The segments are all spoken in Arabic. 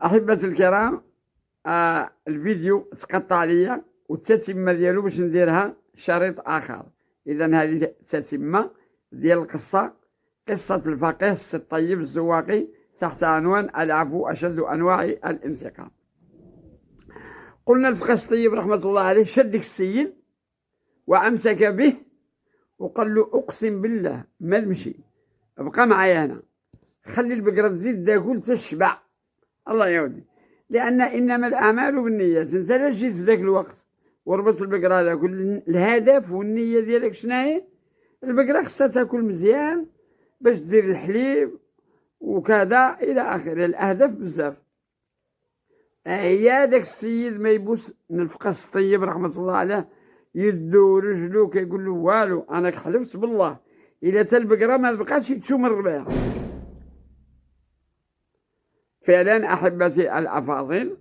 أحبتي الكرام، الفيديو تقطع ليا والتتمة ديالو باش نديرها شريط آخر. إذا هذه التتمة ديال القصة، قصة الفقيه السي الطيب الزواقي تحت عنوان العفو أشد أنواع الانتقام. قلنا الفقيه الطيب رحمة الله عليه شد ديك السيد وأمسك به وقال له أقسم بالله ما نمشي، بقى معايا هنا، خلي البقرة تزيد تاكل تشبع. الله يودي، لأن إنما الأعمال بالنيات. أنت لا جيت في ذاك الوقت وربط البقرة تاكل، الهدف والنية ديالك شناهي؟ البقرة خصها تاكل مزيان باش دير الحليب وكذا إلى آخره، الأهداف بزاف. هي داك السيد ما يبوس من الفقيه الطيب رحمة الله عليه يدو ورجلو كيقول له والو، أنا حلفت بالله إلا تا البقرة ما بقاش يتشوم الربيع. فعلا أحبتي الأفاضل،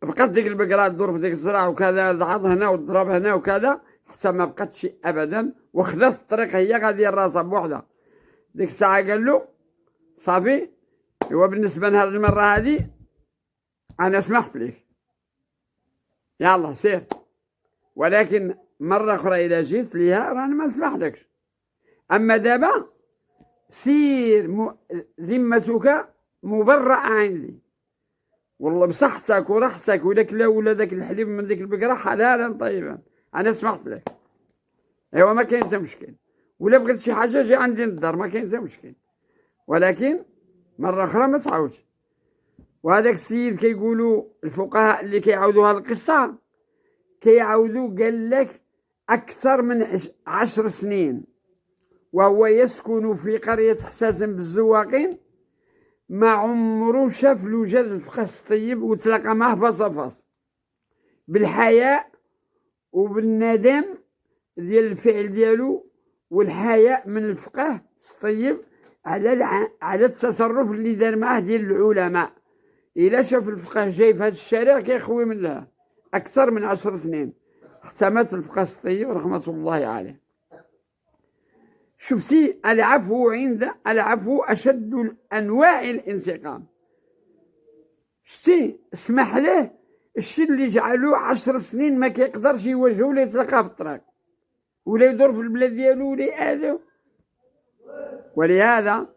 بقات ديك البقرة تدور في ديك الزرع وكذا، تعض هنا وتضرب هنا وكذا حتى ما بقاتش أبدا، وخذات الطريق هي غادية راسها بوحدها. ديك الساعة قال له صافي، هو بالنسبة لهاد المرة هادي أنا سمحت لك، يلا سير، ولكن مرة أخرى إذا جيت ليها راني ما نسمحلكش. أما دابا سير، ذمتك مبرأة عندي، والله بصحتك وراحتك، ولا داك الحليب من ديك البقرة حلالا طيبا، أنا سمحت لك. ايوا ما كاين حتى مشكل، ولا بغيت شي حاجة جي عندي للدار ما كاين حتى مشكل، ولكن مرة أخرى ما تعاودش. وهذاك السيد كيقولوا الفقهاء اللي كيعاودوا هاد القصة كيعاودوا، قال لك أكثر من 10 سنين وهو يسكن في قرية حساسن بالزواقين، ما عمرو شاف الوجه الفقيه الطيب وتلاقى معه فاس فاس، بالحياء وبالندم ديال الفعل ديالو والحياء من الفقيه الطيب على التصرف اللي دار معه ديال العلماء. إلا شاف الفقيه جاي في هذا الشارع كيخوي من لها. أكثر من 10 سنين حتى مات الفقيه الطيب رحمة الله عليه. شفتي العفو أشد أنواع الانتقام. شتي اسمح له الشي اللي جعلوه 10 سنين ما كيقدرش يواجهه ولا يتلقاه في الطريق ولا يدور في البلاد ديالو ولا يآذو. ولهذا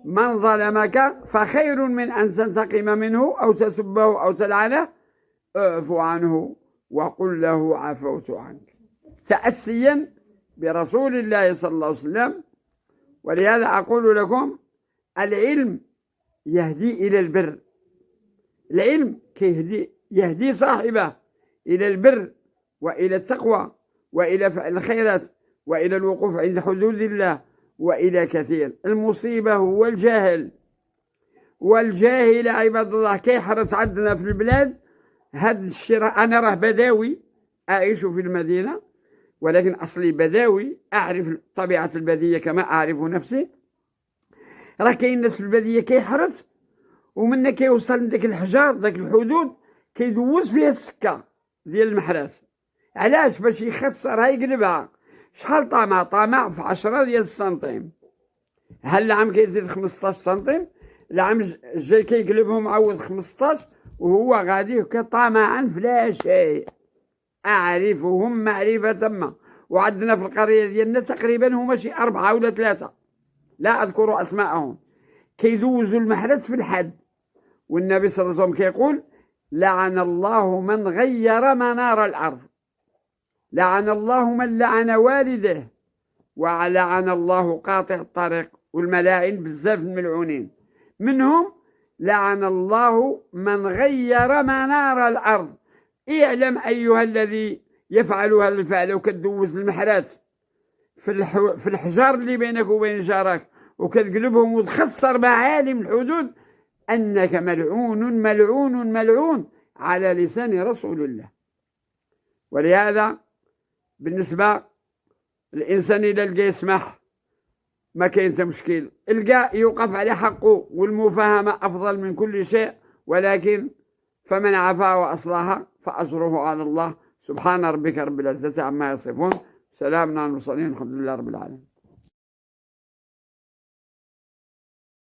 من ظلمك فخير من أن تنتقم منه أو تسبه أو تلعنه، اعفو عنه وقل له عفوت عنك، تأسيا برسول الله صلى الله عليه وسلم. ولهذا أقول لكم العلم يهدي إلى البر، العلم يهدي صاحبه إلى البر وإلى التقوى وإلى فعل الخيرات وإلى الوقوف عند حدود الله وإلى كثير. المصيبة هو الجاهل، والجاهل عباد الله كيحرص عندنا في البلاد هذا الشيء. أنا راه بداوي أعيش في المدينة، ولكن أصلي بداوي، أعرف طبيعة البادية كما أعرف نفسي. راه كاين ناس في البادية كيحرص ومنا كيوصل لذاك الحجار ذاك الحدود كيدوز فيها السكة ديال المحراس. علاش؟ باش يخسرها يقلبها. شحال طامع في 10 ديال السنتيم، هل العام كيزيد 15 سنتيم، العام الجاي كيقلبهم عوض 15 وهو غادي طمعا فلا شيء. أعرفهم معرفة تامة، وعندنا في القرية ديالنا تقريبا هما شي 4 ولا 3 لا أذكر أسماءهم كيدوزوا المحرس في الحد. والنبي صلى الله عليه وسلم كيقول لعن الله من غير منار الأرض، لعن الله من لعن والده، ولعن الله قاطع الطريق. والملاعين بزاف الملعونين منهم لعن الله من غير منار الأرض. اعلم أيها الذي يفعل هذا الفعل وكتدوز المحراس في الحجار اللي بينك وبين جارك وكتقلبهم وتخسر معالم الحدود، أنك ملعون ملعون ملعون على لسان رسول الله. ولهذا بالنسبة الإنسان إذا لقى يسمح ما كاين مشكل، القى يوقف على حقه، والمفاهمة أفضل من كل شيء. ولكن فمن عفا وأصلح فأجره على الله. سبحان ربك رب العزة عما يصفون، سلام على المرسلين، الحمد لله رب العالمين.